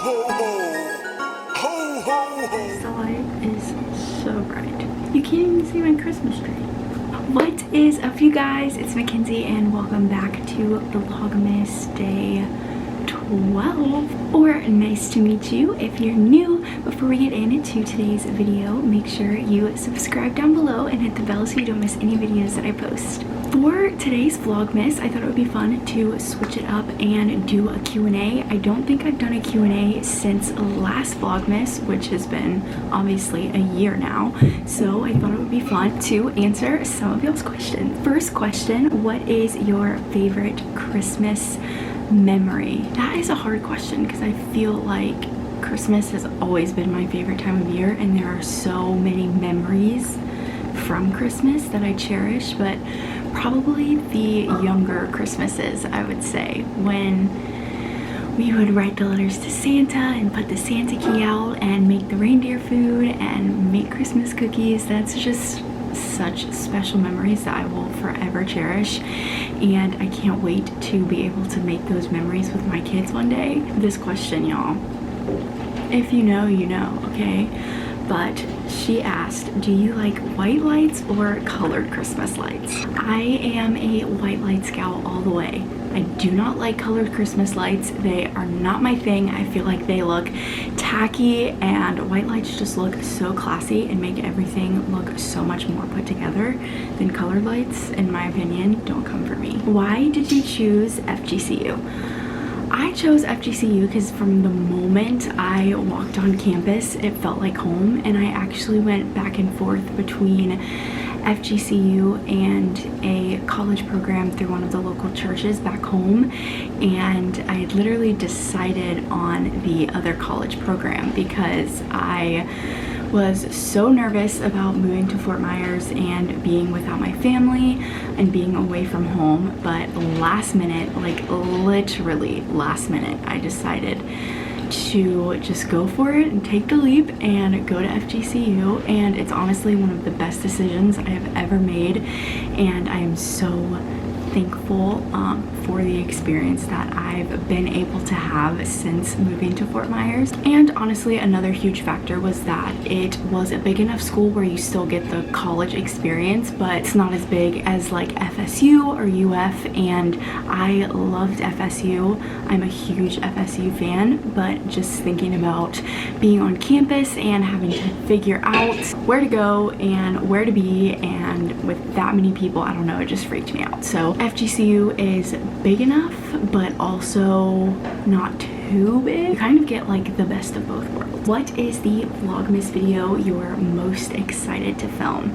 ho ho! Ho ho ho! The light is so bright. You can't even see my Christmas tree. What is up, you guys? It's Mackenzie and welcome back to Vlogmas Day 12, or nice to meet you if you're new. Before we get into today's video, make sure you subscribe down below and hit the bell so you don't miss any videos that I post. For today's Vlogmas, I thought it would be fun to switch it up and do a Q&A. I don't think I've done a Q&A since last Vlogmas, which has been obviously a year now. So I thought it would be fun to answer some of y'all's questions. First question, what is your favorite Christmas memory? That is a hard question because I feel like Christmas has always been my favorite time of year, and there are so many memories from Christmas that I cherish, but probably the younger Christmases, I would say, when we would write the letters to Santa and put the Santa key out and make the reindeer food and make Christmas cookies. That's just such special memories that I will forever cherish, and I can't wait to be able to make those memories with my kids one day. This question, y'all, if you know, you know, okay? But she asked, do you like white lights or colored Christmas lights? I am a white lights gal all the way. I do not like colored Christmas lights. They are not my thing. I feel like they look tacky, and white lights just look so classy and make everything look so much more put together than colored lights, in my opinion. Don't come for me. Why did you choose FGCU? I chose FGCU because from the moment I walked on campus, it felt like home, and I actually went back and forth between FGCU and a college program through one of the local churches back home, and I had literally decided on the other college program because I was so nervous about moving to Fort Myers and being without my family and being away from home. But last minute, like literally last minute, I decided to just go for it and take the leap and go to FGCU, and it's honestly one of the best decisions I have ever made, and I am so thankful for the experience that I've been able to have since moving to Fort Myers. And honestly, another huge factor was that it was a big enough school where you still get the college experience, but it's not as big as like FSU or UF, and I loved FSU. I'm a huge FSU fan, but just thinking about being on campus and having to figure out where to go and where to be, and with that many people, I don't know, it just freaked me out. So FGCU is big enough, but also not too big. You kind of get like the best of both worlds. What is the Vlogmas video you're most excited to film?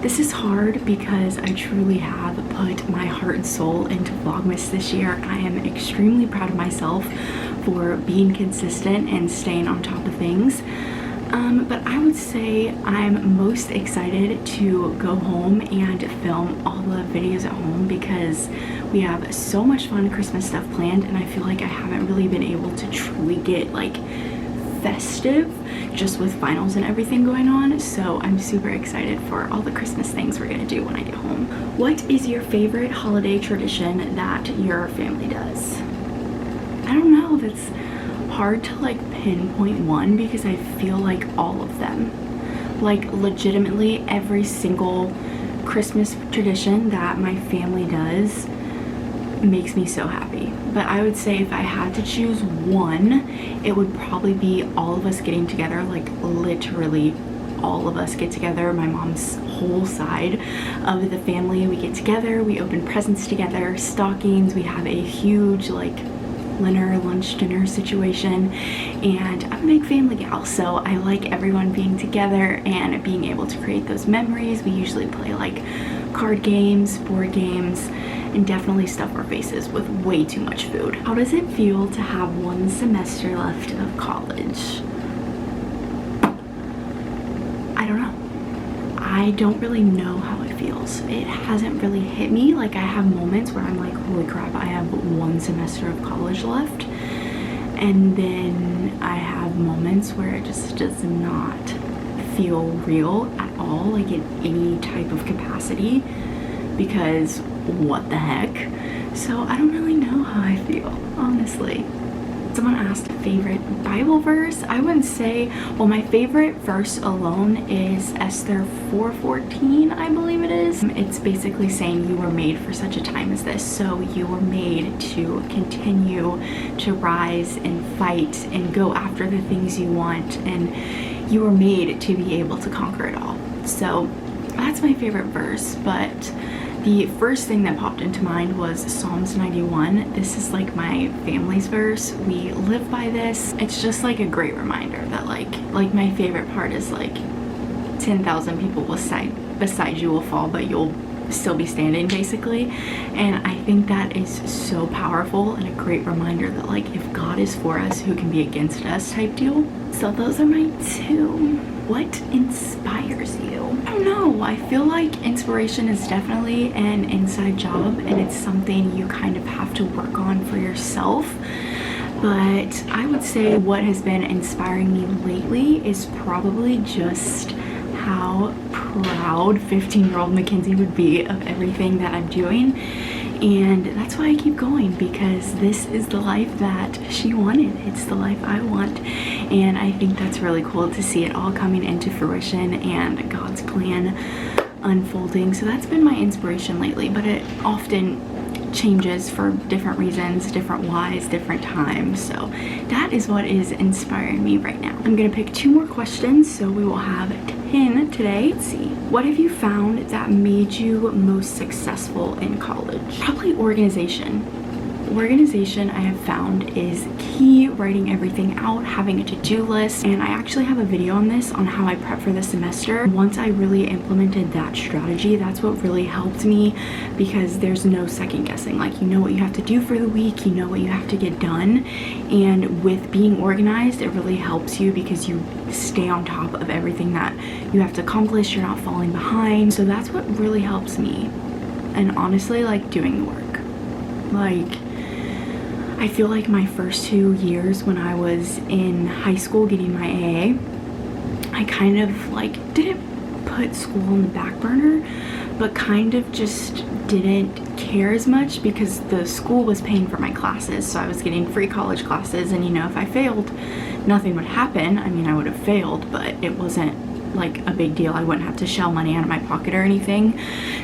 This is hard because I truly have put my heart and soul into Vlogmas this year. I am extremely proud of myself for being consistent and staying on top of things. But I would say I'm most excited to go home and film all the videos at home because we have so much fun Christmas stuff planned, and I feel like I haven't really been able to truly get like festive just with finals and everything going on. So I'm super excited for all the Christmas things we're gonna do when I get home. What is your favorite holiday tradition that your family does? I don't know, that's hard to like pinpoint one because I feel like all of them, like legitimately every single Christmas tradition that my family does makes me so happy. But I would say if I had to choose one, it would probably be all of us getting together, like literally all of us get together, my mom's whole side of the family. We get together, we open presents together, stockings, we have a huge like lunch dinner situation, and I'm a big family gal, so I like everyone being together and being able to create those memories. We usually play like card games, board games, and definitely stuff our faces with way too much food. How does it feel to have one semester left of college? I don't know. I don't really know how it feels. It hasn't really hit me. Like, I have moments where I'm like, holy crap, I have one semester of college left. And then I have moments where it just does not feel real at all, like in any type of capacity, because what the heck? So I don't really know how I feel, honestly. Someone asked favorite Bible verse. I wouldn't say, well, my favorite verse alone is Esther 4:14, I believe it is. It's basically saying you were made for such a time as this. So you were made to continue to rise and fight and go after the things you want, and you were made to be able to conquer it all. So that's my favorite verse. But the first thing that popped into mind was Psalms 91. This is like my family's verse. We live by this. It's just like a great reminder that like my favorite part is like 10,000 people beside you will fall, but you'll still be standing, basically. And I think that is so powerful and a great reminder that like if God is for us, who can be against us type deal. So those are my two. What inspires you? I don't know. I feel like inspiration is definitely an inside job, and it's something you kind of have to work on for yourself. But I would say what has been inspiring me lately is probably just how proud 15-year-old Mackenzie would be of everything that I'm doing. And that's why I keep going, because this is the life that she wanted. It's the life I want. And I think that's really cool to see it all coming into fruition and God's plan unfolding. So that's been my inspiration lately, but it often changes for different reasons, different whys, different times. So that is what is inspiring me right now. I'm gonna pick 2 more questions, so we will have 10 today. Let's see. What have you found that made you most successful in college? Probably organization. Organization, I have found, is key. Writing everything out, having a to-do list, and I actually have a video on this on how I prep for the semester. Once I really implemented that strategy, that's what really helped me, because there's no second guessing. Like, you know what you have to do for the week, you know what you have to get done, and with being organized, it really helps you because you stay on top of everything that you have to accomplish. You're not falling behind. So that's what really helps me. And honestly, like, doing the work. Like, I feel like my first 2 years when I was in high school getting my AA, I kind of like didn't put school on the back burner, but kind of just didn't care as much because the school was paying for my classes. So I was getting free college classes, and you know, if I failed, nothing would happen. I mean, I would have failed, but it wasn't like a big deal. I wouldn't have to shell money out of my pocket or anything.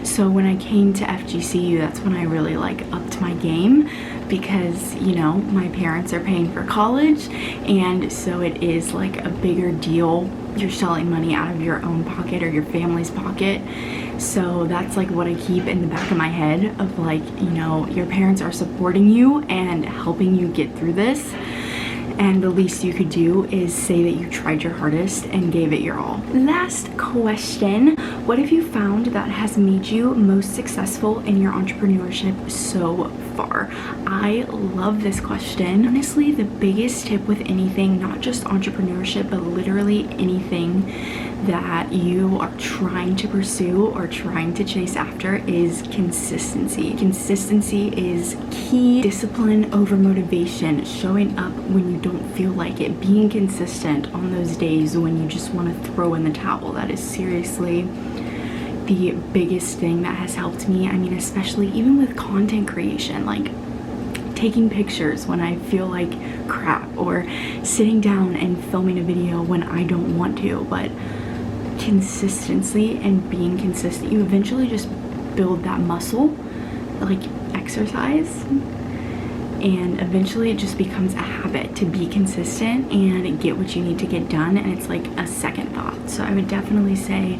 So when I came to FGCU, that's when I really like upped my game, because you know, my parents are paying for college, and so it is like a bigger deal. You're shelling money out of your own pocket or your family's pocket. So that's like what I keep in the back of my head of like, you know, your parents are supporting you and helping you get through this. And the least you could do is say that you tried your hardest and gave it your all. Last question. What have you found that has made you most successful in your entrepreneurship so far? I love this question. Honestly, the biggest tip with anything, not just entrepreneurship, but literally anything that you are trying to pursue or trying to chase after, is consistency. Consistency is key. Discipline over motivation. Showing up when you don't feel like it. Being consistent on those days when you just want to throw in the towel. That is seriously the biggest thing that has helped me. I mean, especially even with content creation, like taking pictures when I feel like crap, or sitting down and filming a video when I don't want to. But consistency and being consistent, you eventually just build that muscle, like exercise, and eventually it just becomes a habit to be consistent and get what you need to get done, and it's like a second thought. So I would definitely say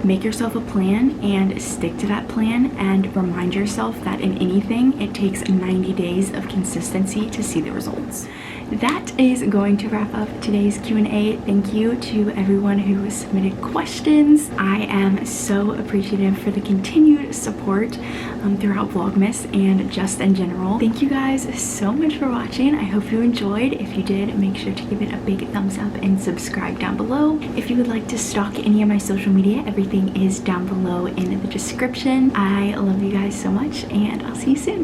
make yourself a plan and stick to that plan, and remind yourself that in anything it takes 90 days of consistency to see the results. That is going to wrap up today's Q&A. Thank you to everyone who submitted questions. I am so appreciative for the continued support throughout Vlogmas and just in general. Thank you guys so much for watching. I hope you enjoyed. If you did, make sure to give it a big thumbs up and subscribe down below. If you would like to stalk any of my social media, everything is down below in the description. I love you guys so much, and I'll see you soon.